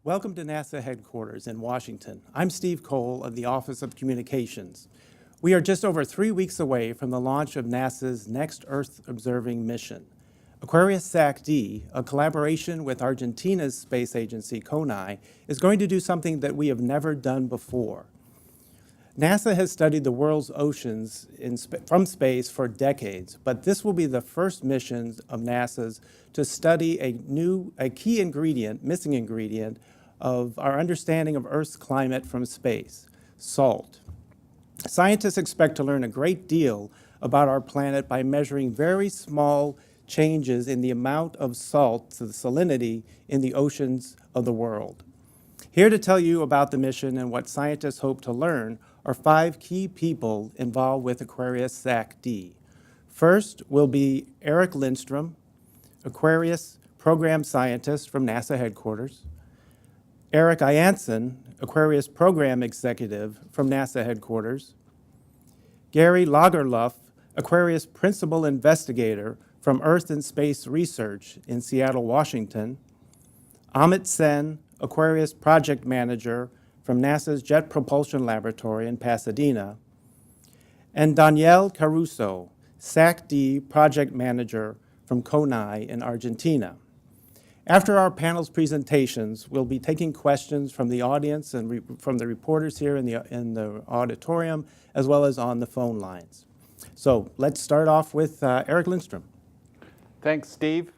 Welcome to NASA headquarters in Washington. I'm Steve Cole of the Office of Communications. We are just over 3 weeks away from the launch of NASA's next Earth-observing mission. Aquarius SAC-D, a collaboration with Argentina's space agency CONAI, is going to do something that we have never done before. NASA has studied the world's oceans from space for decades, but this will be the first mission of NASA's to study a key ingredient, missing ingredient, of our understanding of Earth's climate from space, salt. Scientists expect to learn a great deal about our planet by measuring very small changes in the amount of salt, the salinity, in the oceans of the world. Here to tell you about the mission and what scientists hope to learn are 5 key people involved with Aquarius SAC-D. First will be Eric Lindstrom, Aquarius program scientist from NASA headquarters. Eric Ianson, Aquarius program executive from NASA headquarters. Gary Lagerlof, Aquarius principal investigator from Earth and Space Research in Seattle, Washington. Amit Sen, Aquarius project manager from NASA's Jet Propulsion Laboratory in Pasadena. And Danielle Caruso, SAC-D project manager from CONAI in Argentina. After our panel's presentations, we'll be taking questions from the audience and from the reporters here in the auditorium, as well as on the phone lines. So let's start off with Eric Lindstrom. Thanks, Steve.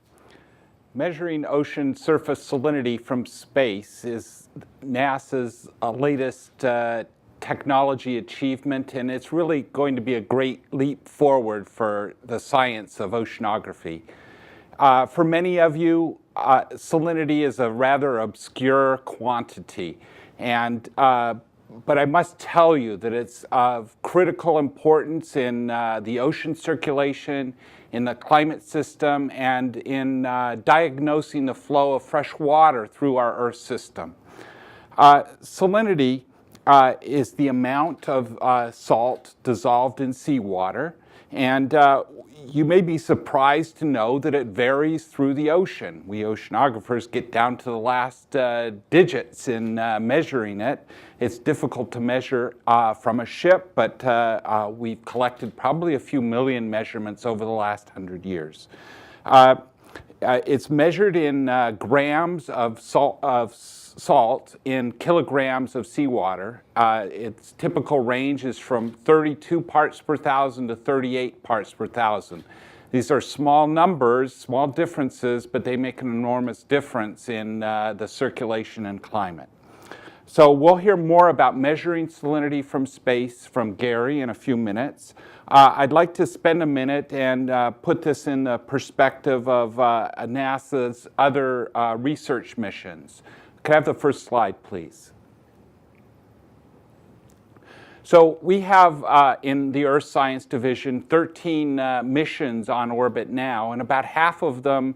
Measuring ocean surface salinity from space is NASA's latest technology achievement, and it's really going to be a great leap forward for the science of oceanography. For many of you, salinity is a rather obscure quantity, but I must tell you that it's of critical importance in the ocean circulation, in the climate system, and in diagnosing the flow of fresh water through our Earth system. Salinity is the amount of salt dissolved in seawater, and you may be surprised to know that it varies through the ocean. We oceanographers get down to the last digits in measuring it. It's difficult to measure from a ship, but we've collected probably a few million measurements over the last 100 years. It's measured in grams of salt in kilograms of seawater. Its typical range is from 32 parts per thousand to 38 parts per thousand. These are small numbers, small differences, but they make an enormous difference in the circulation and climate. So we'll hear more about measuring salinity from space from Gary in a few minutes. I'd like to spend a minute and put this in the perspective of NASA's other research missions. Could I have the first slide, please? So we have in the Earth Science Division 13 missions on orbit now, and about half of them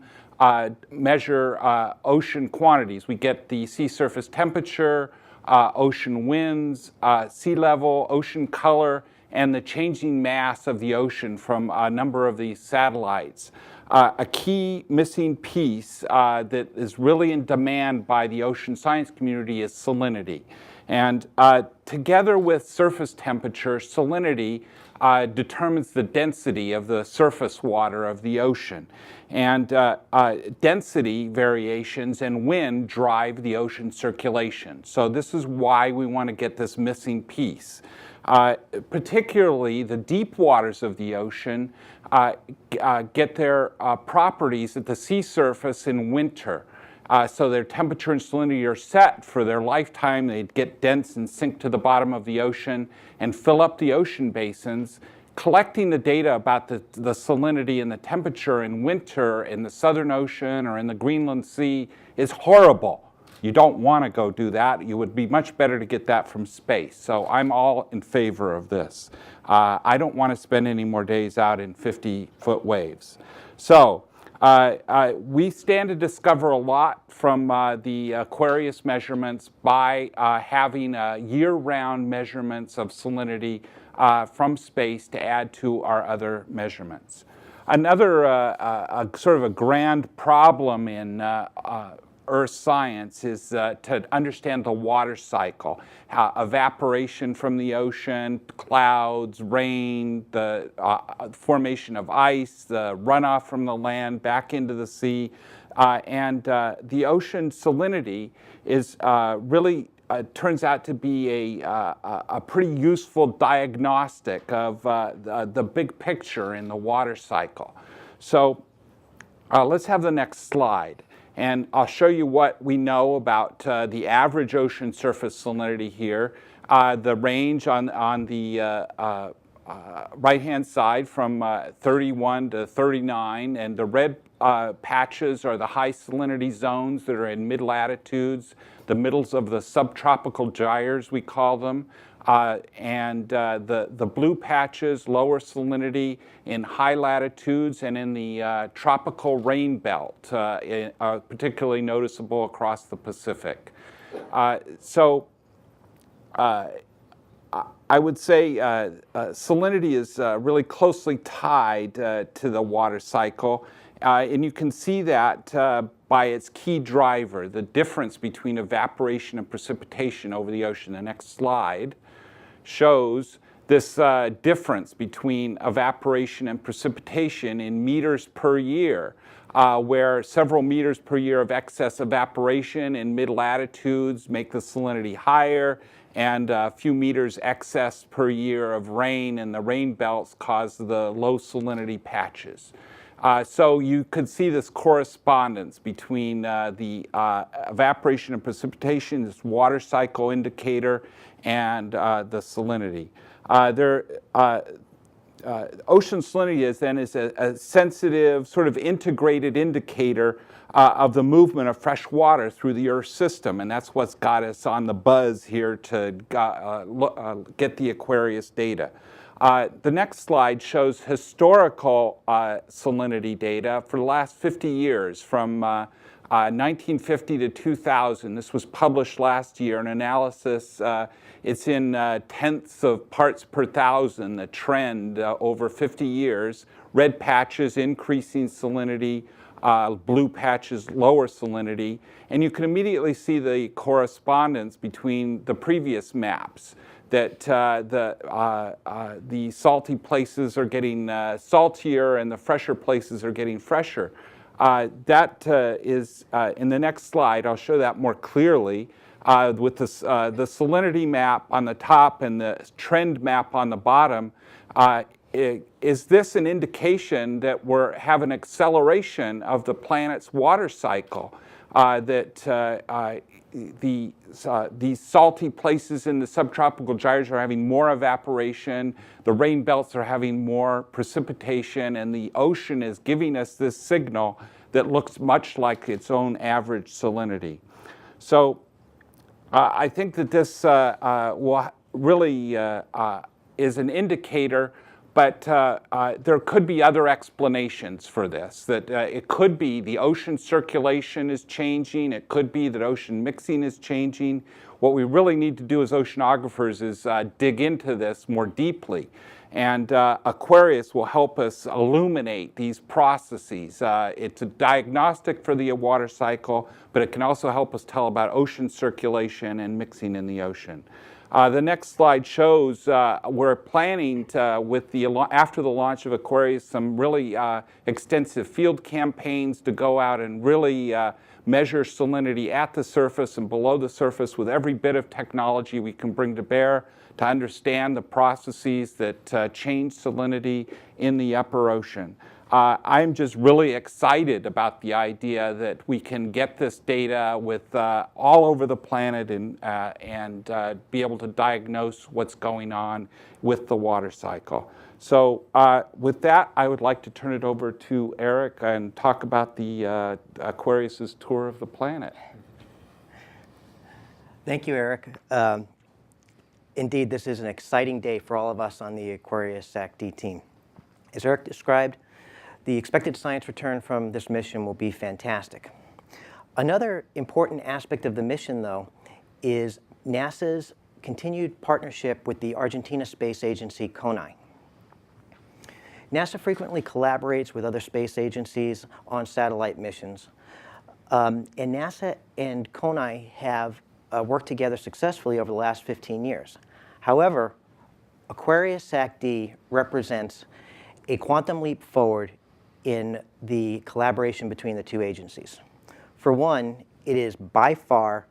measure ocean quantities. We get the sea surface temperature, ocean winds, sea level, ocean color, and the changing mass of the ocean from a number of these satellites. A key missing piece that is really in demand by the ocean science community is salinity. And together with surface temperature, salinity determines the density of the surface water of the ocean. And density variations and wind drive the ocean circulation. So this is why we want to get this missing piece. Particularly the deep waters of the ocean get their properties at the sea surface in winter. So their temperature and salinity are set for their lifetime. They get dense and sink to the bottom of the ocean and fill up the ocean basins. Collecting the data about the salinity and the temperature in winter in the Southern Ocean or in the Greenland Sea is horrible. You don't want to go do that. You would be much better to get that from space. So I'm all in favor of this. I don't want to spend any more days out in 50-foot waves. So we stand to discover a lot from the Aquarius measurements by having year-round measurements of salinity from space to add to our other measurements. Another sort of a grand problem in earth science is to understand the water cycle, evaporation from the ocean, clouds, rain, the formation of ice, the runoff from the land back into the sea. And the ocean salinity is really turns out to be a pretty useful diagnostic of the big picture in the water cycle. So let's have the next slide. And I'll show you what we know about the average ocean surface salinity here. The range on the right-hand side from 31 to 39, and the red patches are the high salinity zones that are in mid-latitudes, the middles of the subtropical gyres, we call them, and the blue patches, lower salinity in high latitudes and in the tropical rain belt, particularly noticeable across the Pacific. I would say salinity is really closely tied to the water cycle. And you can see that by its key driver, the difference between evaporation and precipitation over the ocean. The next slide shows this difference between evaporation and precipitation in meters per year, where several meters per year of excess evaporation in mid-latitudes make the salinity higher, and a few meters excess per year of rain in the rain belts cause the low salinity patches. So you could see this correspondence between the evaporation and precipitation, this water cycle indicator, and the salinity. Ocean salinity is a sensitive, sort of integrated indicator of the movement of fresh water through the Earth system, and that's what's got us on the buzz here to get the Aquarius data. The next slide shows historical salinity data for the last 50 years, from 1950 to 2000. This was published last year, an analysis. It's in tenths of parts per thousand, the trend over 50 years. Red patches, increasing salinity, blue patches, lower salinity. And you can immediately see the correspondence between the previous maps, that the salty places are getting saltier and the fresher places are getting fresher. That is, in the next slide, I'll show that more clearly with the salinity map on the top and the trend map on the bottom. Is this an indication that we have an acceleration of the planet's water cycle, that these salty places in the subtropical gyres are having more evaporation, the rain belts are having more precipitation, and the ocean is giving us this signal that looks much like its own average salinity? So I think that this really is an indicator, but there could be other explanations for this, that it could be the ocean circulation is changing, it could be that ocean mixing is changing. What we really need to do as oceanographers is dig into this more deeply. And Aquarius will help us illuminate these processes. It's a diagnostic for the water cycle, but it can also help us tell about ocean circulation and mixing in the ocean. The next slide shows we're planning to, after the launch of Aquarius, some really extensive field campaigns to go out and really measure salinity at the surface and below the surface with every bit of technology we can bring to bear to understand the processes that change salinity in the upper ocean. I'm just really excited about the idea that we can get this data with all over the planet and be able to diagnose what's going on with the water cycle. So with that, I would like to turn it over to Eric and talk about the Aquarius's tour of the planet. Thank you, Eric. Indeed, this is an exciting day for all of us on the Aquarius SAC-D team. As Eric described, the expected science return from this mission will be fantastic. Another important aspect of the mission, though, is NASA's continued partnership with the Argentina space agency, CONAI. NASA frequently collaborates with other space agencies on satellite missions. And NASA and CONI have worked together successfully over the last 15 years. However, Aquarius SAC-D represents a quantum leap forward in the collaboration between the two agencies. For one, it is by far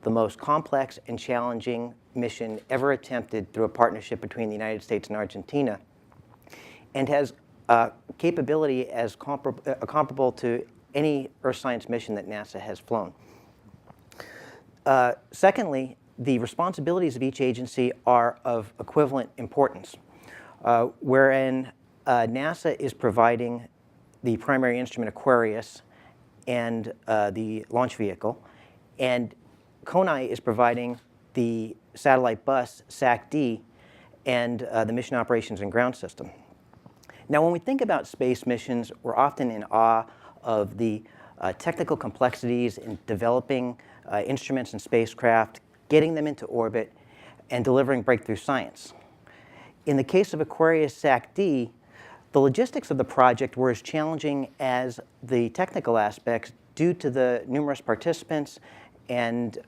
the most complex and challenging mission ever attempted through a partnership between the United States and Argentina, and has capability as comparable to any Earth science mission that NASA has flown. Secondly, the responsibilities of each agency are of equivalent importance, wherein NASA is providing the primary instrument Aquarius and the launch vehicle, and CONI is providing the satellite bus, SAC-D, and the mission operations and ground system. Now, when we think about space missions, we're often in awe of the technical complexities in developing instruments and spacecraft, getting them into orbit, and delivering breakthrough science. In the case of Aquarius SAC-D, the logistics of the project were as challenging as the technical aspects due to the numerous participants and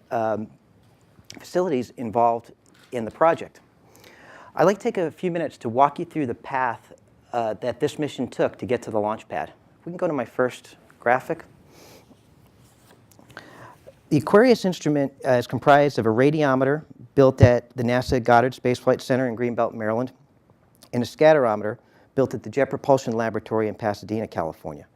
facilities involved in the project. I'd like to take a few minutes to walk you through the path that this mission took to get to the launch pad. We can go to my first graphic. The Aquarius instrument is comprised of a radiometer built at the NASA Goddard Space Flight Center in Greenbelt, Maryland, and a scatterometer built at the Jet Propulsion Laboratory in Pasadena, California.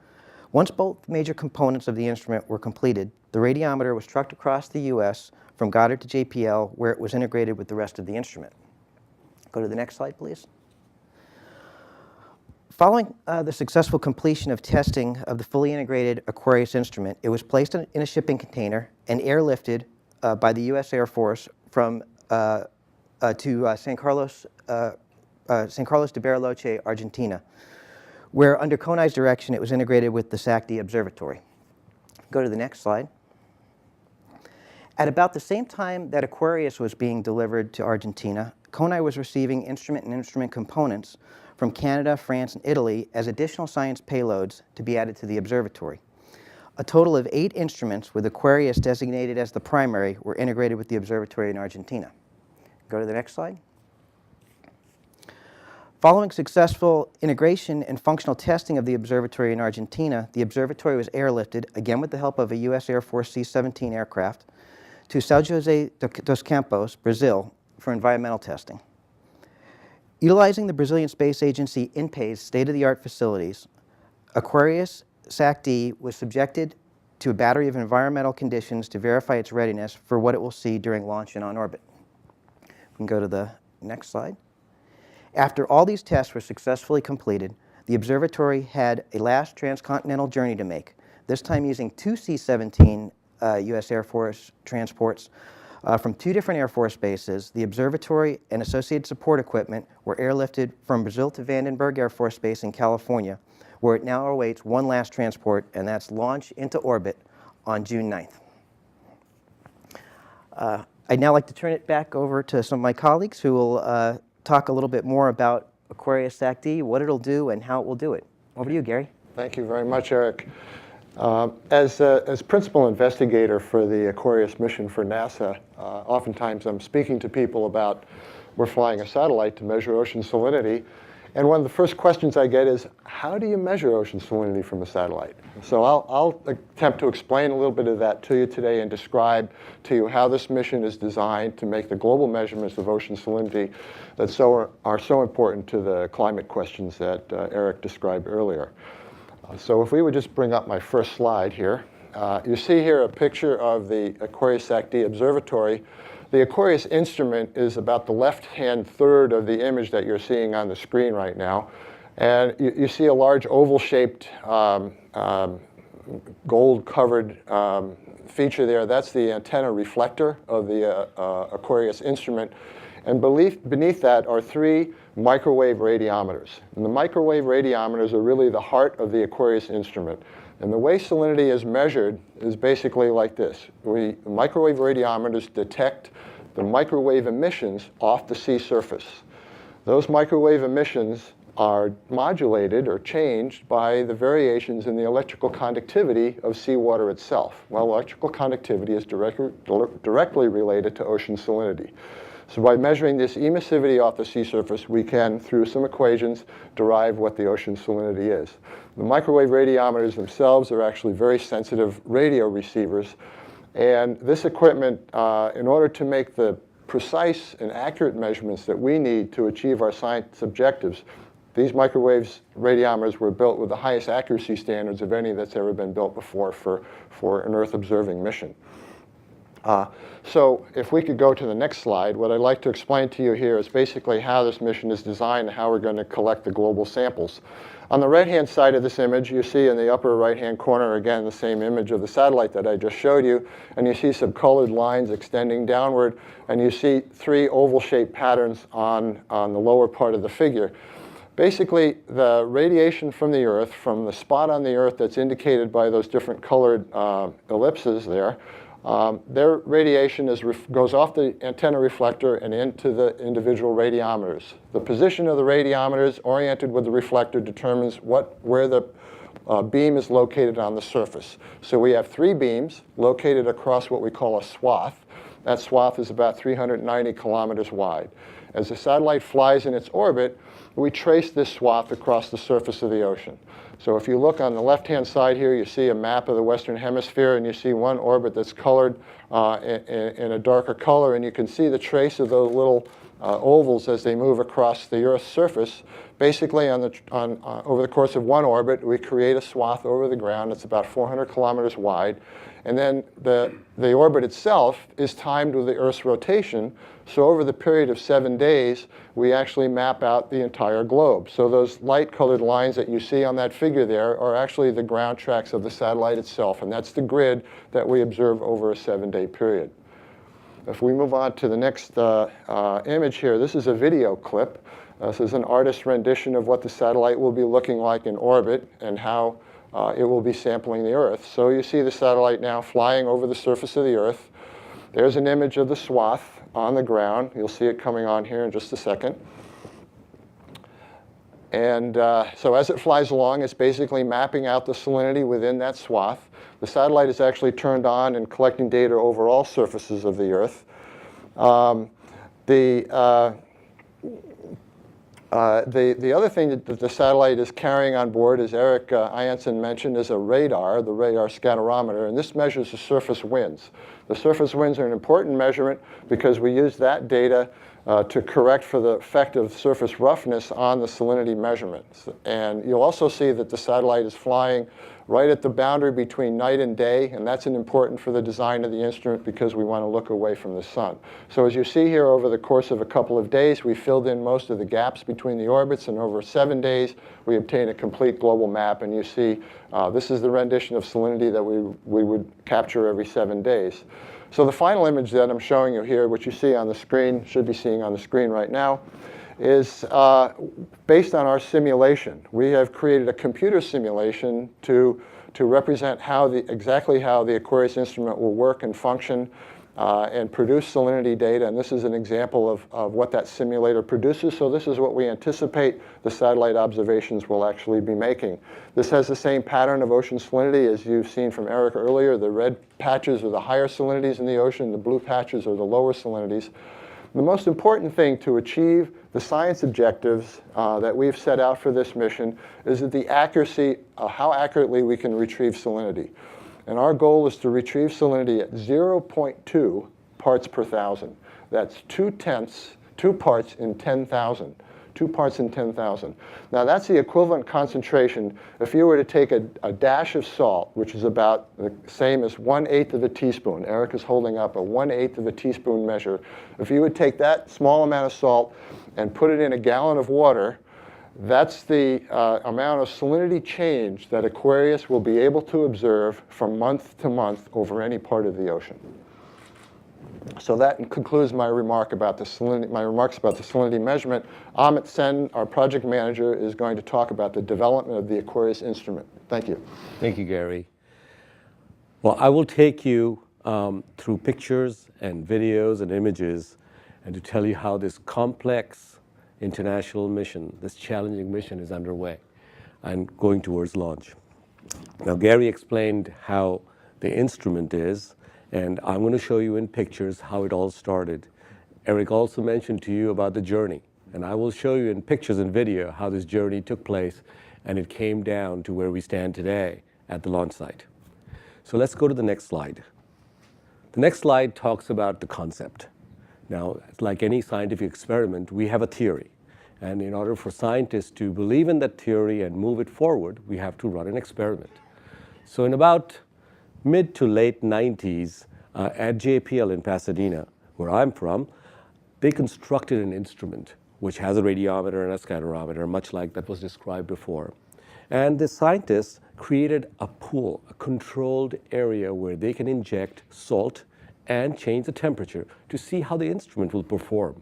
Once both major components of the instrument were completed, the radiometer was trucked across the U.S. from Goddard to JPL, where it was integrated with the rest of the instrument. Go to the next slide, please. Following the successful completion of testing of the fully integrated Aquarius instrument, it was placed in a shipping container and airlifted by the U.S. Air Force from to San Carlos de Bariloche, Argentina, where under CONI's direction it was integrated with the SAC-D observatory. Go to the next slide. At about the same time that Aquarius was being delivered to Argentina, CONI was receiving instrument and instrument components from Canada, France, and Italy as additional science payloads to be added to the observatory. A total of 8 instruments with Aquarius designated as the primary were integrated with the observatory in Argentina. Go to the next slide. Following successful integration and functional testing of the observatory in Argentina, the observatory was airlifted, again with the help of a U.S. Air Force C-17 aircraft, to São José dos Campos, Brazil, for environmental testing. Utilizing the Brazilian Space Agency INPE's state-of-the-art facilities, Aquarius SAC-D was subjected to a battery of environmental conditions to verify its readiness for what it will see during launch and on orbit. We can go to the next slide. After all these tests were successfully completed, the observatory had a last transcontinental journey to make, this time using 2 C-17 U.S. Air Force transports from 2 different Air Force bases. The observatory and associated support equipment were airlifted from Brazil to Vandenberg Air Force Base in California, where it now awaits one last transport, and that's launch into orbit on June 9th. I'd now like to turn it back over to some of my colleagues who will talk a little bit more about Aquarius SAC-D, what it'll do, and how it will do it. Over to you, Gary. Thank you very much, Eric. As principal investigator for the Aquarius mission for NASA, oftentimes I'm speaking to people about we're flying a satellite to measure ocean salinity, and one of the first questions I get is, how do you measure ocean salinity from a satellite? So I'll attempt to explain a little bit of that to you today and describe to you how this mission is designed to make the global measurements of ocean salinity that are so important to the climate questions that Eric described earlier. So if we would just bring up my first slide here. You see here a picture of the Aquarius SAC-D observatory. The Aquarius instrument is about the left-hand third of the image that you're seeing on the screen right now. And you see a large oval-shaped, gold-covered feature there. That's the antenna reflector of the Aquarius instrument. And beneath that are 3 microwave radiometers. And the microwave radiometers are really the heart of the Aquarius instrument. And the way salinity is measured is basically like this. Microwave radiometers detect the microwave emissions off the sea surface. Those microwave emissions are modulated or changed by the variations in the electrical conductivity of seawater itself. Well, electrical conductivity is directly related to ocean salinity. So by measuring this emissivity off the sea surface, we can, through some equations, derive what the ocean salinity is. The microwave radiometers themselves are actually very sensitive radio receivers. And this equipment, in order to make the precise and accurate measurements that we need to achieve our science objectives, these microwave radiometers were built with the highest accuracy standards of any that's ever been built before for an Earth observing mission. So if we could go to the next slide, what I'd like to explain to you here is basically how this mission is designed and how we're going to collect the global samples. On the right-hand side of this image, you see in the upper right-hand corner, again, the same image of the satellite that I just showed you, and you see some colored lines extending downward, and you see 3 oval-shaped patterns on the lower part of the figure. Basically, the radiation from the Earth, from the spot on the Earth that's indicated by those different colored ellipses there, their radiation goes off the antenna reflector and into the individual radiometers. The position of the radiometers oriented with the reflector determines where the beam is located on the surface. So we have 3 beams located across what we call a swath. That swath is about 390 kilometers wide. As the satellite flies in its orbit, we trace this swath across the surface of the ocean. So if you look on the left-hand side here, you see a map of the Western Hemisphere, and you see one orbit that's colored in a darker color, and you can see the trace of those little ovals as they move across the Earth's surface. Basically, over the course of one orbit, we create a swath over the ground that's about 400 kilometers wide. And then the orbit itself is timed with the Earth's rotation. So over the period of 7 days, we actually map out the entire globe. So those light-colored lines that you see on that figure there are actually the ground tracks of the satellite itself. And that's the grid that we observe over a 7-day period. If we move on to the next image here, this is a video clip. This is an artist's rendition of what the satellite will be looking like in orbit and how it will be sampling the Earth. So you see the satellite now flying over the surface of the Earth. There's an image of the swath on the ground. You'll see it coming on here in just a second. And so as it flies along, it's basically mapping out the salinity within that swath. The satellite is actually turned on and collecting data over all surfaces of the Earth. The other thing that the satellite is carrying on board, as Eric Iansen mentioned, is a radar, the radar scatterometer, and this measures the surface winds. The surface winds are an important measurement because we use that data to correct for the effect of surface roughness on the salinity measurements. And you'll also see that the satellite is flying right at the boundary between night and day, and that's important for the design of the instrument because we want to look away from the sun. So as you see here, over the course of a couple of days, we filled in most of the gaps between the orbits, and over 7 days, we obtained a complete global map, and you see this is the rendition of salinity that we would capture every 7 days. So the final image that I'm showing you here, which you see on the screen, should be seeing on the screen right now, is based on our simulation. We have created a computer simulation to represent exactly how the Aquarius instrument will work and function and produce salinity data. And this is an example of what that simulator produces. So this is what we anticipate the satellite observations will actually be making. This has the same pattern of ocean salinity as you've seen from Eric earlier. The red patches are the higher salinities in the ocean. The blue patches are the lower salinities. The most important thing to achieve the science objectives that we've set out for this mission is that the accuracy, how accurately we can retrieve salinity. And our goal is to retrieve salinity at 0.2 parts per thousand. That's 2 parts in 10,000. 2 parts in 10,000. Now that's the equivalent concentration if you were to take a dash of salt, which is about the same as 1/8 of a teaspoon. Eric is holding up a 1/8 of a teaspoon measure. If you would take that small amount of salt and put it in a gallon of water, that's the amount of salinity change that Aquarius will be able to observe from month to month over any part of the ocean. So that concludes my remarks about the salinity measurement. Amit Sen, our project manager, is going to talk about the development of the Aquarius instrument. Thank you. Thank you, Gary. Well, I will take you through pictures and videos and images and to tell you how this complex international mission, this challenging mission is underway and going towards launch. Now, Gary explained how the instrument is, and I'm going to show you in pictures how it all started. Eric also mentioned to you about the journey, and I will show you in pictures and video how this journey took place and it came down to where we stand today at the launch site. So let's go to the next slide. The next slide talks about the concept. Now, like any scientific experiment, we have a theory. And in order for scientists to believe in that theory and move it forward, we have to run an experiment. So in about mid to late 90s, at JPL in Pasadena, where I'm from, they constructed an instrument which has a radiometer and a scatterometer, much like that was described before. And the scientists created a pool, a controlled area where they can inject salt and change the temperature to see how the instrument will perform.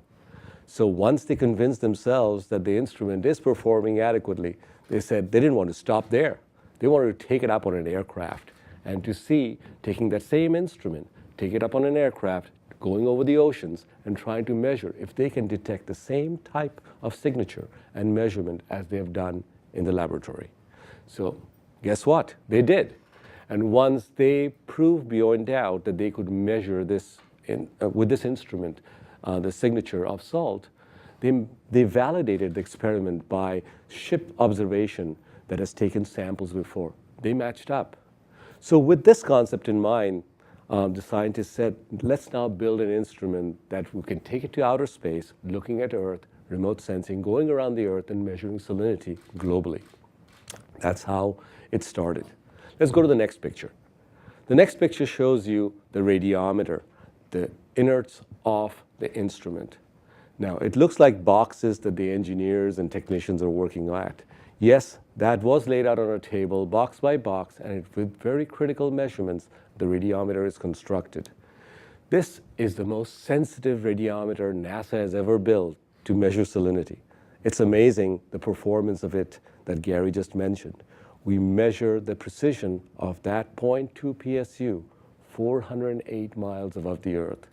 So once they convinced themselves that the instrument is performing adequately, they said they didn't want to stop there. They wanted to take it up on an aircraft and to see, taking that same instrument, take it up on an aircraft, going over the oceans and trying to measure if they can detect the same type of signature and measurement as they have done in the laboratory. So guess what? They did. And once they proved beyond doubt that they could measure this with this instrument, the signature of salt, they validated the experiment by ship observation that has taken samples before. They matched up. So with this concept in mind, the scientists said, let's now build an instrument that we can take it to outer space, looking at Earth, remote sensing, going around the Earth and measuring salinity globally. That's how it started. Let's go to the next picture. The next picture shows you the radiometer, the innards of the instrument. Now, it looks like boxes that the engineers and technicians are working at. Yes, that was laid out on a table, box by box, and with very critical measurements, the radiometer is constructed. This is the most sensitive radiometer NASA has ever built to measure salinity. It's amazing the performance of it that Gary just mentioned. We measure the precision of that 0.2 PSU, 408 miles above the Earth.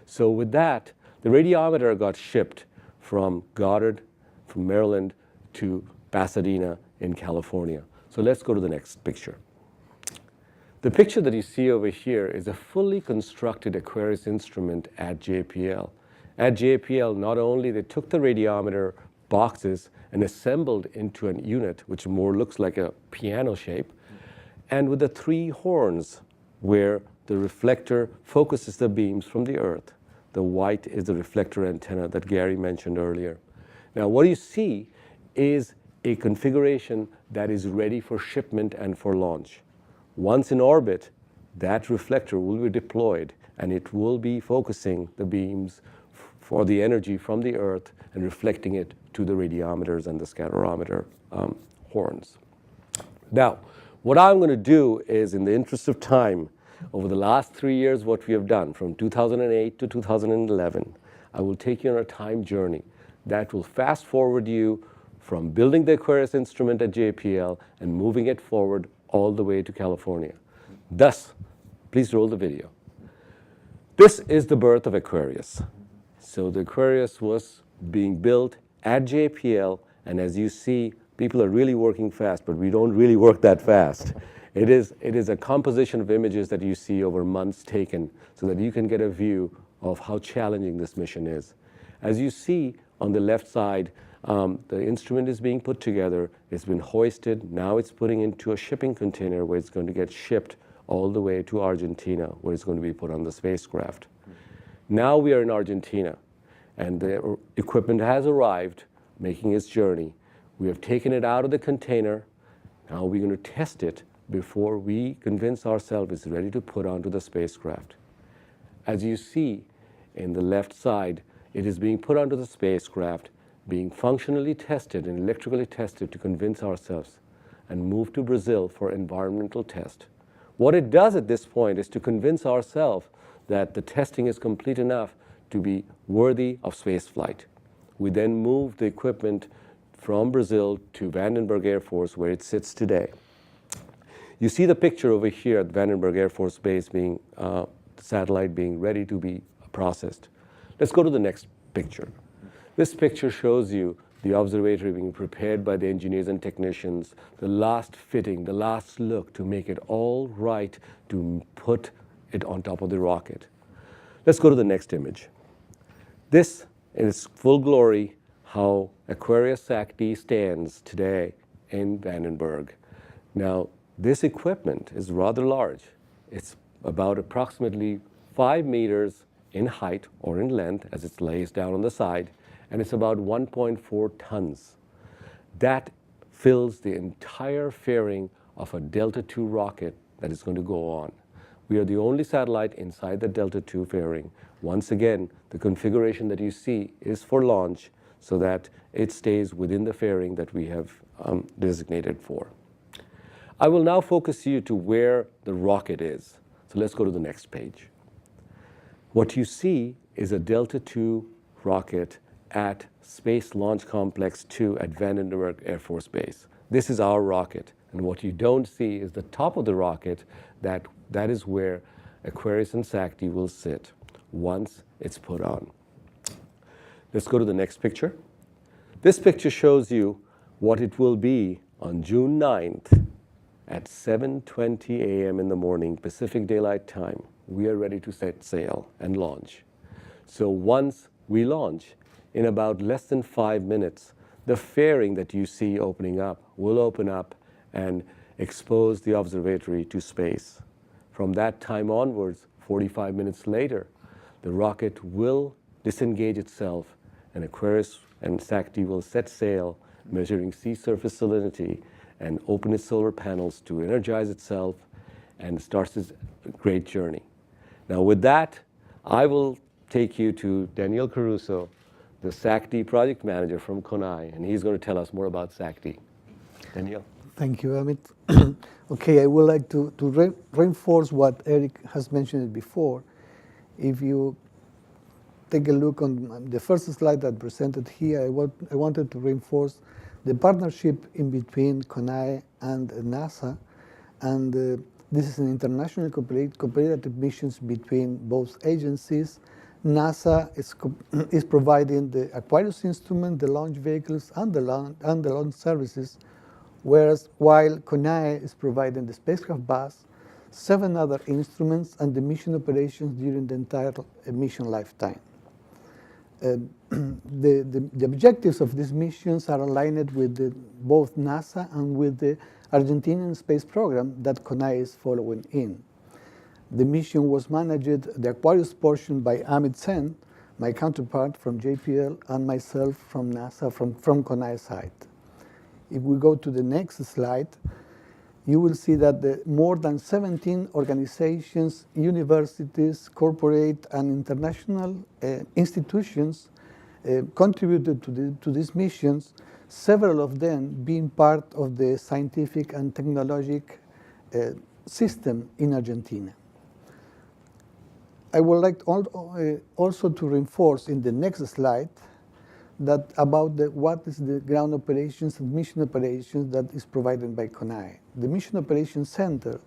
So with that, the radiometer got shipped from Goddard, from Maryland, to Pasadena in California. So let's go to the next picture. The picture that you see over here is a fully constructed Aquarius instrument at JPL. At JPL, not only they took the radiometer boxes and assembled into a unit, which more looks like a piano shape, and with the 3 horns where the reflector focuses the beams from the Earth. The white is the reflector antenna that Gary mentioned earlier. Now, what you see is a configuration that is ready for shipment and for launch. Once in orbit, that reflector will be deployed and it will be focusing the beams for the energy from the Earth and reflecting it to the radiometers and the scatterometer horns. Now, what I'm going to do is, in the interest of time, over the last 3 years, what we have done from 2008 to 2011, I will take you on a time journey that will fast forward you from building the Aquarius instrument at JPL and moving it forward all the way to California. Thus, please roll the video. This is the birth of Aquarius. So the Aquarius was being built at JPL, and as you see, people are really working fast, but we don't really work that fast. It is a composition of images that you see over months taken so that you can get a view of how challenging this mission is. As you see on the left side, the instrument is being put together, it's been hoisted, now it's putting into a shipping container where it's going to get shipped all the way to Argentina, where it's going to be put on the spacecraft. Now we are in Argentina, and the equipment has arrived, making its journey. We have taken it out of the container. Now we're going to test it before we convince ourselves it's ready to put onto the spacecraft. As you see in the left side, it is being put onto the spacecraft, being functionally tested and electrically tested to convince ourselves, and moved to Brazil for environmental test. What it does at this point is to convince ourselves that the testing is complete enough to be worthy of spaceflight. We then move the equipment from Brazil to Vandenberg Air Force, where it sits today. You see the picture over here at Vandenberg Air Force Base being, the satellite being ready to be processed. Let's go to the next picture. This picture shows you the observatory being prepared by the engineers and technicians, the last fitting, the last look to make it all right to put it on top of the rocket. Let's go to the next image. This is full glory how Aquarius SAC-D stands today in Vandenberg. Now, this equipment is rather large. It's about approximately 5 meters in height or in length as it lays down on the side, and it's about 1.4 tons. That fills the entire fairing of a Delta II rocket that is going to go on. We are the only satellite inside the Delta II fairing. Once again, the configuration that you see is for launch so that it stays within the fairing that we have designated for. I will now focus you to where the rocket is. So let's go to the next page. What you see is a Delta II rocket at Space Launch Complex 2 at Vandenberg Air Force Base. This is our rocket. And what you don't see is the top of the rocket. That is where Aquarius and SAC-D will sit once it's put on. Let's go to the next picture. This picture shows you what it will be on June 9th at 7:20 a.m. in the morning, Pacific Daylight Time. We are ready to set sail and launch. So once we launch, in about less than 5 minutes, the fairing that you see opening up will open up and expose the observatory to space. From that time onwards, 45 minutes later, the rocket will disengage itself and Aquarius and SAC-D will set sail, measuring sea surface salinity, and open its solar panels to energize itself and starts its great journey. Now with that, I will take you to Daniel Caruso, the SAC-D project manager from CONAI, and he's going to tell us more about SAC-D. Daniel. Thank you, Amit. Okay, I would like to reinforce what Eric has mentioned before. If you take a look on the first slide that presented here, I wanted to reinforce the partnership in between CONAI and NASA. And this is an international cooperative missions between both agencies. NASA is providing the Aquarius instrument, the launch vehicles, and the launch services, while CONAI is providing the spacecraft bus, 7 other instruments, and the mission operations during the entire mission lifetime. The objectives of these missions are aligned with both NASA and with the Argentinian space program that CONAI is following in. The mission was managed, the Aquarius portion, by Amit Sen, my counterpart from JPL, and myself from NASA, from CONAI side. If we go to the next slide, you will see that more than 17 organizations, universities, corporate, and international institutions contributed to these missions, several of them being part of the scientific and technologic system in Argentina. I would like also to reinforce in the next slide that about what is the ground operations and mission operations that is provided by CONAI. The Mission Operations Center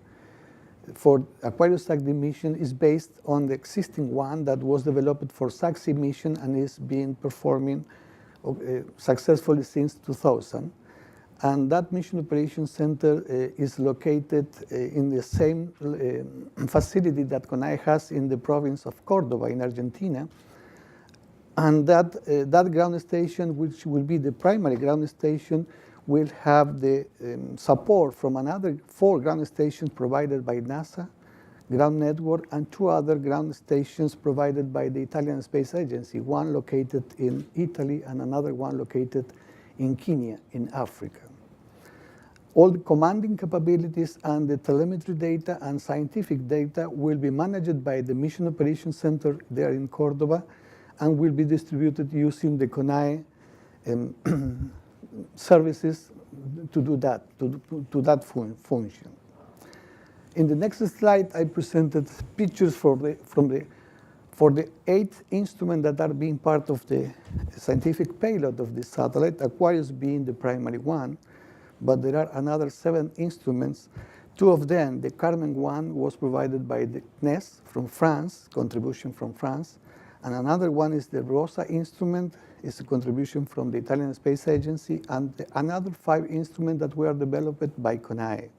for Aquarius SAC-D mission is based on the existing one that was developed for SAC-C mission and is being performing successfully since 2000. And that Mission Operations Center is located in the same facility that CONAI has in the province of Cordoba in Argentina. And that ground station, which will be the primary ground station, will have the support from another 4 ground stations provided by NASA Ground Network and 2 other ground stations provided by the Italian Space Agency, one located in Italy and another one located in Kenya in Africa. All the commanding capabilities and the telemetry data and scientific data will be managed by the Mission Operations Center there in Cordoba and will be distributed using the CONAI services to do that, to that function. In the next slide, I presented pictures for the 8 instruments that are being part of the scientific payload of this satellite, Aquarius being the primary one, but there are another 7 instruments. 2 of them, the Carmen one, was provided by the CNES from France, contribution from France, And another one is the ROSA instrument. It's a contribution from the Italian Space Agency, and another 5 instruments that were developed by CONAE.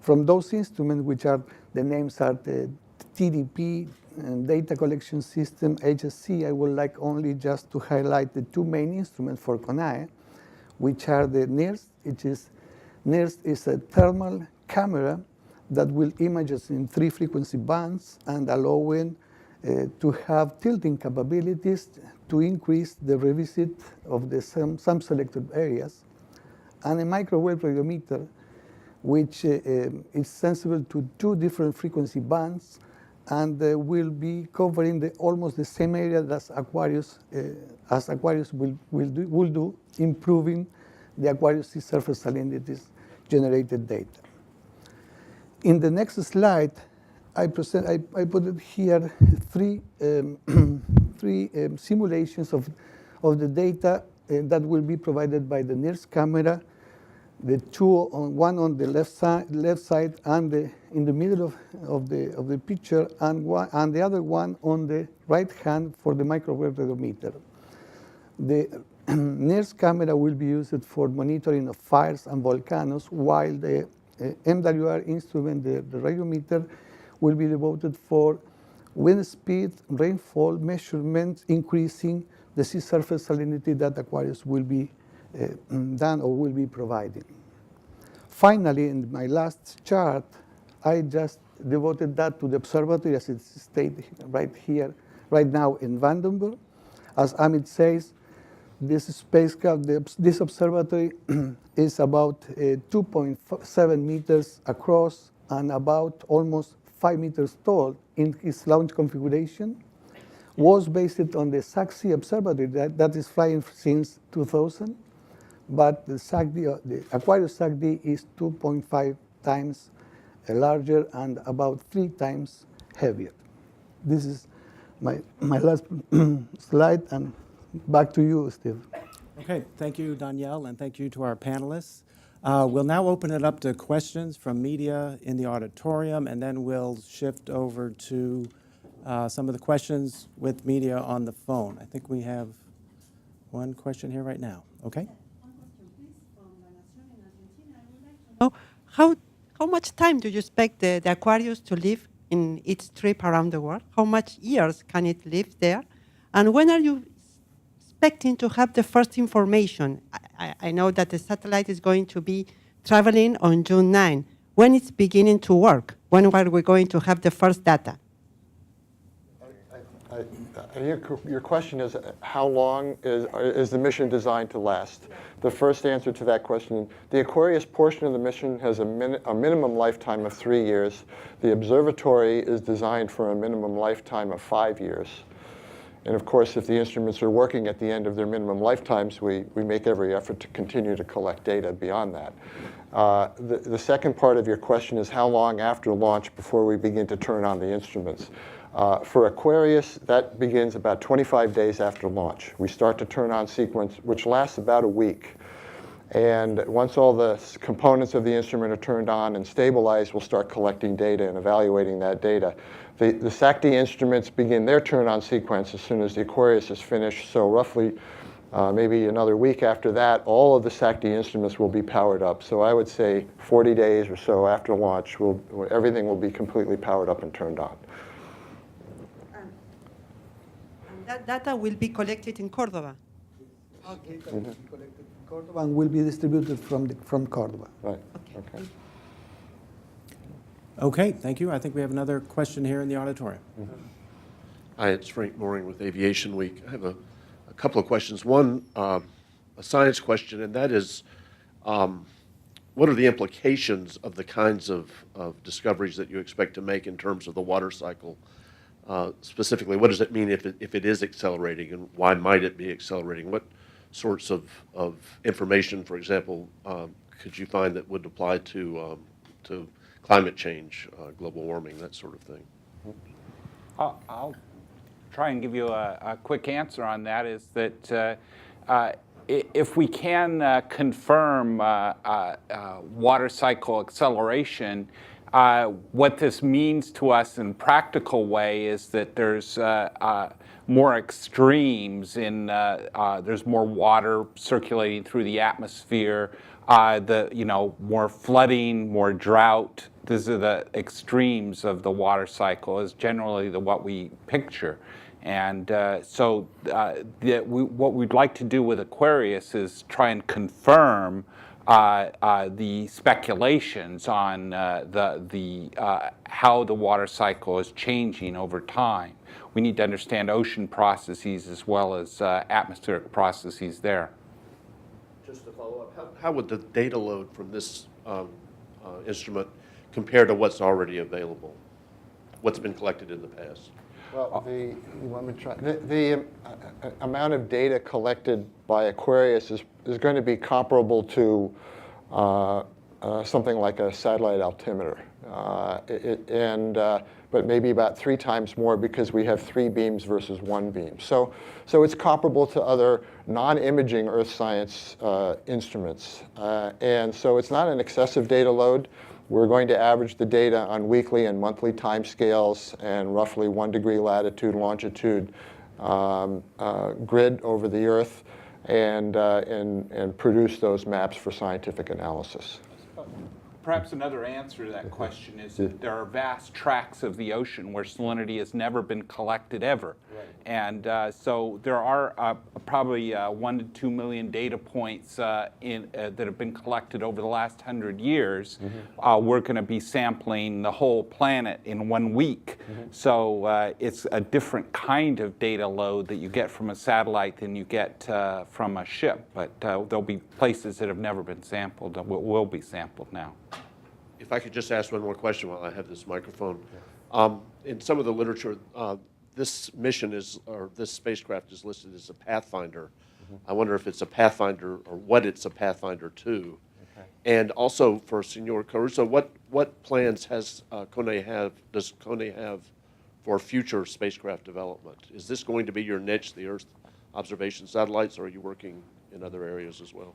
From those instruments, which are, the names are the TDP, and Data Collection System, HSC, I would like only just to highlight the 2 main instruments for CONAE, which are the NIRS, NIRS is a thermal camera that will image us in 3 frequency bands and allowing to have tilting capabilities to increase the revisit of the some selected areas, and a microwave radiometer, which is sensible to 2 different frequency bands and will be covering almost the same area as Aquarius will do, improving the Aquarius sea surface salinities generated data. In the next slide, I put it here 3 simulations of the data that will be provided by the NIRS camera. The 2 one on the left side and in the middle of the picture, and the other one on the right hand for the microwave radiometer. The NIRS camera will be used for monitoring of fires and volcanoes, while the MWR instrument, the radiometer, will be devoted for wind speed, rainfall measurements, increasing the sea surface salinity that Aquarius will be done or will be providing. Finally, in my last chart, I just devoted that to the observatory as it's stated right here, right now in Vandenberg. As Amit says, this spacecraft, this observatory is about 2.7 meters across and about almost 5 meters tall in its launch configuration, was based on the SAC-D observatory that is flying since 2000, but the SAC-D, the Aquarius SAC-D is 2.5 times larger and about 3 times heavier. This is my last slide, and back to you, Steve. Okay, thank you, Danielle, and thank you to our panelists. We'll now open it up to questions from media in the auditorium, and then we'll shift over to some of the questions with media on the phone. I think we have one question here right now. Okay? One question, please, from La Nación in Argentina. I would like to know how much time do you expect the Aquarius to live in its trip around the world? How much years can it live there? And when are you expecting to have the first information? I know that the satellite is going to be traveling on June 9. When it's beginning to work? When are we going to have the first data? Your question is, how long is the mission designed to last? The first answer to that question, the Aquarius portion of the mission has a minimum lifetime of 3 years. The observatory is designed for a minimum lifetime of 5 years. And of course, if the instruments are working at the end of their minimum lifetimes, we make every effort to continue to collect data beyond that. The second part of your question is how long after launch before we begin to turn on the instruments. For Aquarius, that begins about 25 days after launch. We start to turn on sequence, which lasts about a week. And once all the components of the instrument are turned on and stabilized, we'll start collecting data and evaluating that data. The SAC-D instruments begin their turn-on sequence as soon as the Aquarius is finished. So roughly maybe another week after that, all of the SAC-D instruments will be powered up. So I would say 40 days or so after launch, everything will be completely powered up and turned on. And that data will be collected in Córdoba? Okay. Collected in Córdoba and will be distributed from Córdoba. Right. Okay. Okay, thank you. I think we have another question here in the auditorium. Hi, it's Frank Mooring with Aviation Week. I have a couple of questions. One, a science question, and that is, what are the implications of the kinds of discoveries that you expect to make in terms of the water cycle? Specifically, what does it mean if it is accelerating, and why might it be accelerating? What sorts of information, for example, could you find that would apply to climate change, global warming, that sort of thing? I'll try and give you a quick answer on that, is that if we can confirm water cycle acceleration, What this means to us in a practical way is that there's more extremes in there's more water circulating through the atmosphere, more flooding, more drought. These are the extremes of the water cycle, is generally what we picture. And what we'd like to do with Aquarius is try and confirm the speculations on how the water cycle is changing over time. We need to understand ocean processes as well as atmospheric processes there. Just to follow up, how would the data load from this instrument compare to what's already available? What's been collected in the past? Well, the amount of data collected by Aquarius is going to be comparable to something like a satellite altimeter, but maybe about 3 times more because we have 3 beams versus 1 beam. So it's comparable to other non-imaging Earth science instruments, and so it's not an excessive data load. We're going to average the data on weekly and monthly timescales and roughly 1 degree latitude, longitude grid over the Earth, and produce those maps for scientific analysis. Perhaps another answer to that question is that there are vast tracts of the ocean where salinity has never been collected ever. Right. And so there are probably 1 to 2 million data points that have been collected over the last 100 years. Mm-hmm. We're going to be sampling the whole planet in 1 week. Mm-hmm. So it's a different kind of data load that you get from a satellite than you get from a ship. But there'll be places that have never been sampled that will be sampled now. If I could just ask one more question while I have this microphone. In some of the literature, this mission this spacecraft is listed as a Pathfinder. Mm-hmm. I wonder if it's a Pathfinder or what it's a Pathfinder to. Okay. And also for Senor Caruso, what plans does Kone have for future spacecraft development? Is this going to be your niche, the Earth observation satellites, or are you working in other areas as well?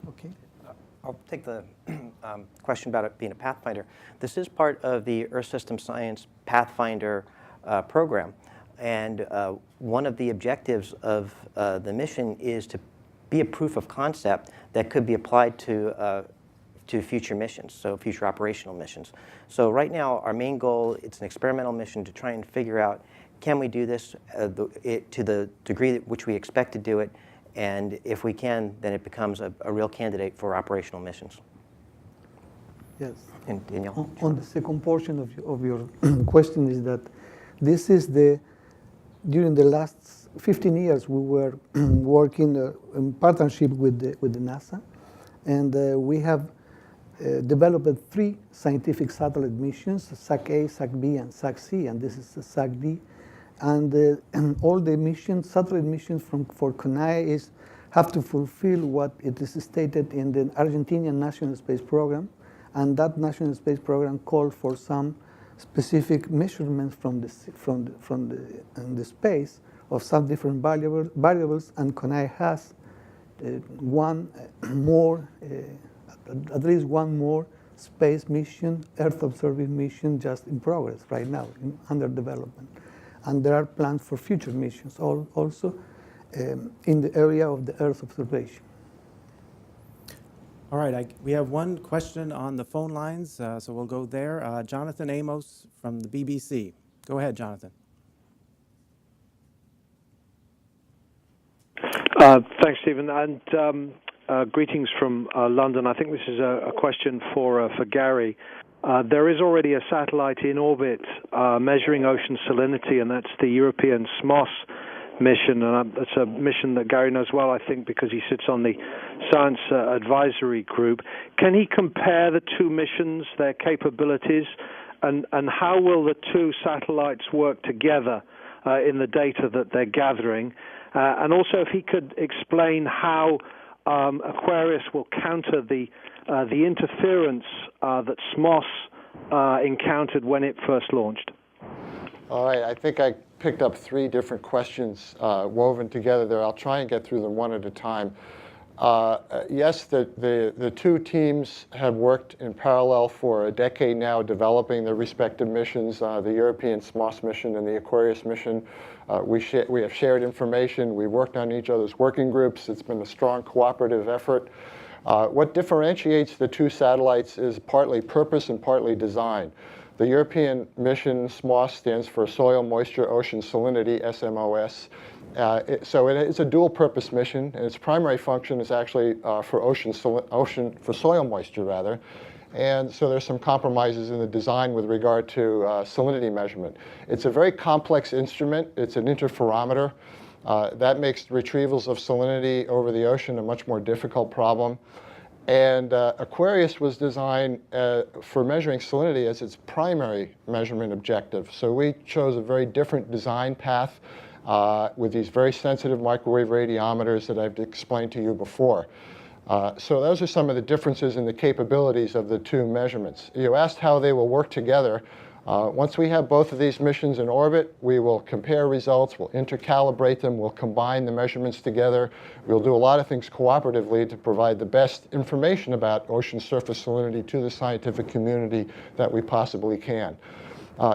Okay. I'll take the question about it being a Pathfinder. This is part of the Earth System Science Pathfinder program. And one of the objectives of the mission is to be a proof of concept that could be applied to future missions, so future operational missions. So right now, our main goal, it's an experimental mission to try and figure out, can we do this to the degree which we expect to do it? And if we can, then it becomes a real candidate for operational missions. Yes. And Danielle? On the second portion of your question is that this is during the last 15 years, we were working in partnership with the NASA, and we have developed 3 scientific satellite missions, SAC-A, SAC-B, and SAC-C, and this is the SAC-D. And all the missions, satellite missions for CONAE have to fulfill what it is stated in the Argentinian National Space Program, and that National Space Program called for some specific measurements from the space of some different variables, and CONAE has at least one more space mission, Earth observing mission, just in progress right now, under development. And there are plans for future missions also in the area of the Earth observation. All right, we have one question on the phone lines, so we'll go there. Jonathan Amos from the BBC. Go ahead, Jonathan. Thanks, Stephen, and greetings from London. I think this is a question for Gary. There is already a satellite in orbit measuring ocean salinity, and that's the European SMOS mission. And that's a mission that Gary knows well, I think, because he sits on the Science Advisory Group. Can he compare the 2 missions, their capabilities, and how will the 2 satellites work together in the data that they're gathering? And also, if he could explain how Aquarius will counter the interference that SMOS encountered when it first launched. All right, I think I picked up 3 different questions woven together there. I'll try and get through them one at a time. Yes, the two teams have worked in parallel for a decade now, developing their respective missions, the European SMOS mission and the Aquarius mission. We have shared information. We worked on each other's working groups. It's been a strong cooperative effort. What differentiates the two satellites is partly purpose and partly design. The European mission, SMOS, stands for Soil Moisture Ocean Salinity, SMOS. So it's a dual-purpose mission, and its primary function is actually for soil moisture, rather. And so there's some compromises in the design with regard to salinity measurement. It's a very complex instrument. It's an interferometer. That makes retrievals of salinity over the ocean a much more difficult problem. And Aquarius was designed for measuring salinity as its primary measurement objective. So we chose a very different design path with these very sensitive microwave radiometers that I've explained to you before. So those are some of the differences in the capabilities of the two measurements. You asked how they will work together. Once we have both of these missions in orbit, we will compare results, we'll intercalibrate them, we'll combine the measurements together. We'll do a lot of things cooperatively to provide the best information about ocean surface salinity to the scientific community that we possibly can.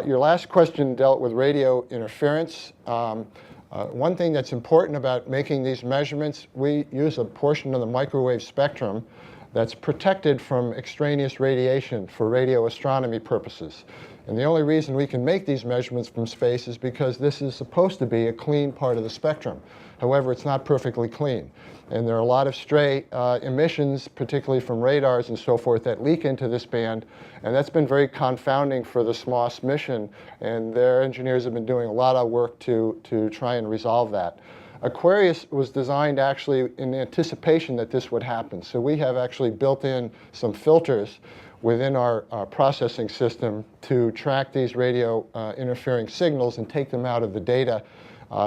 Your last question dealt with radio interference. One thing that's important about making these measurements, we use a portion of the microwave spectrum that's protected from extraneous radiation for radio astronomy purposes. And the only reason we can make these measurements from space is because this is supposed to be a clean part of the spectrum. However, it's not perfectly clean. And there are a lot of stray emissions, particularly from radars and so forth, that leak into this band. And that's been very confounding for the SMOS mission. And their engineers have been doing a lot of work to try and resolve that. Aquarius was designed actually in anticipation that this would happen. So we have actually built in some filters within our processing system to track these radio interfering signals and take them out of the data.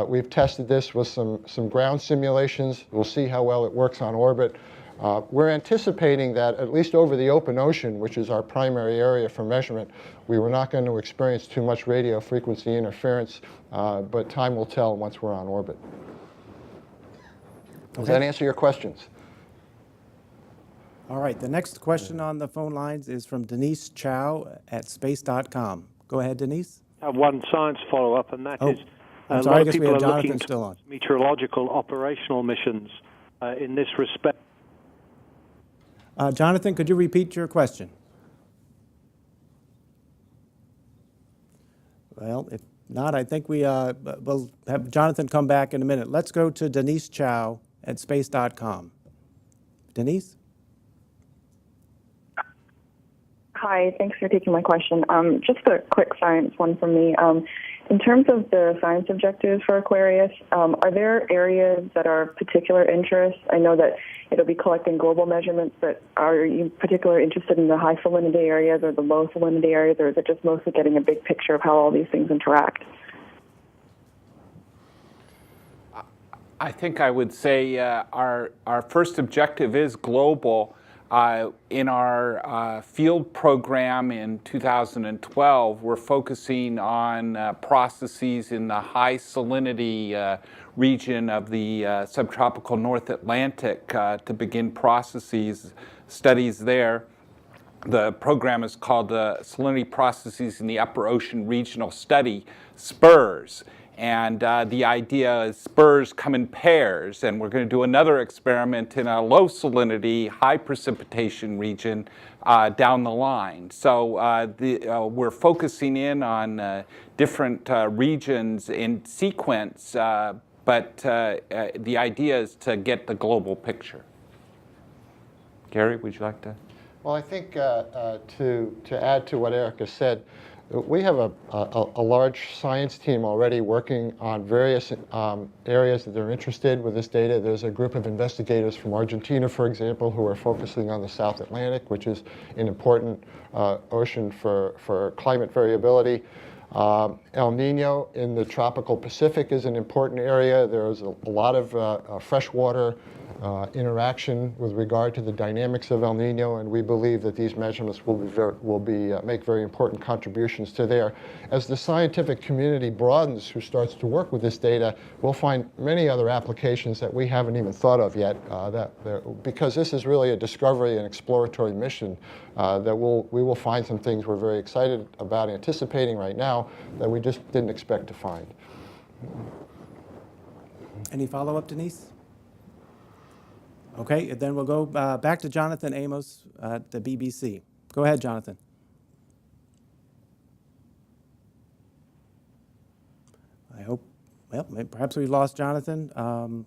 We've tested this with some ground simulations. We'll see how well it works on orbit. We're anticipating that at least over the open ocean, which is our primary area for measurement, we were not going to experience too much radio frequency interference, but time will tell once we're on orbit. Does that answer your questions? All right, the next question on the phone lines is from Denise Chow at space.com. Go ahead, Denise. I have one science follow-up, and that is I'm a sorry, lot I of guess we people have are looking Jonathan still on. to meteorological operational missions in this respect. Jonathan, could you repeat your question? Well, if not, I think we'll have Jonathan come back in a minute. Let's go to Denise Chow at space.com. Denise? Hi, thanks for taking my question. Just a quick science one from me. In terms of the science objectives for Aquarius, are there areas that are of particular interest? I know that it'll be collecting global measurements, but are you particularly interested in the high salinity areas or the low salinity areas, or is it just mostly getting a big picture of how all these things interact? I think I would say our first objective is global. In our field program in 2012, we're focusing on processes in the high salinity region of the subtropical North Atlantic to begin studies there. The program is called Salinity Processes in the Upper Ocean Regional Study, SPURS. And the idea is spurs come in pairs, and we're going to do another experiment in a low salinity, high precipitation region down the line. So we're focusing in on different regions in sequence, but the idea is to get the global picture. Gary, would you like to? Well, I think to add to what Erica said, we have a large science team already working on various areas that they're interested with this data. There's a group of investigators from Argentina, for example, who are focusing on the South Atlantic, which is an important ocean for climate variability. El Nino in the tropical Pacific is an important area. There's a lot of freshwater interaction with regard to the dynamics of El Nino, and we believe that these measurements will make very important contributions to there. As the scientific community broadens, who starts to work with this data, we'll find many other applications that we haven't even thought of yet. Because this is really a discovery and exploratory mission, we will find some things we're very excited about anticipating right now that we just didn't expect to find. Any follow-up, Denise? Okay, and then we'll go back to Jonathan Amos at the BBC. Go ahead, Jonathan. I hope, well, perhaps we lost Jonathan.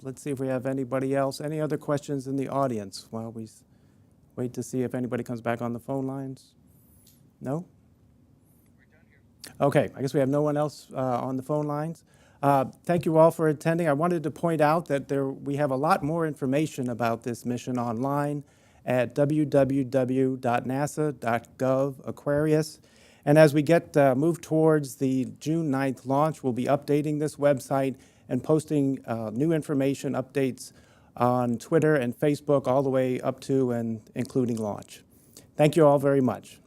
Let's see if we have anybody else. Any other questions in the audience while we wait to see if anybody comes back on the phone lines? No? Okay, I guess we have no one else on the phone lines. Thank you all for attending. I wanted to point out that we have a lot more information about this mission online at www.nasa.gov/Aquarius. And as we move towards the June 9th launch, we'll be updating this website and posting new information updates on Twitter and Facebook all the way up to and including launch. Thank you all very much.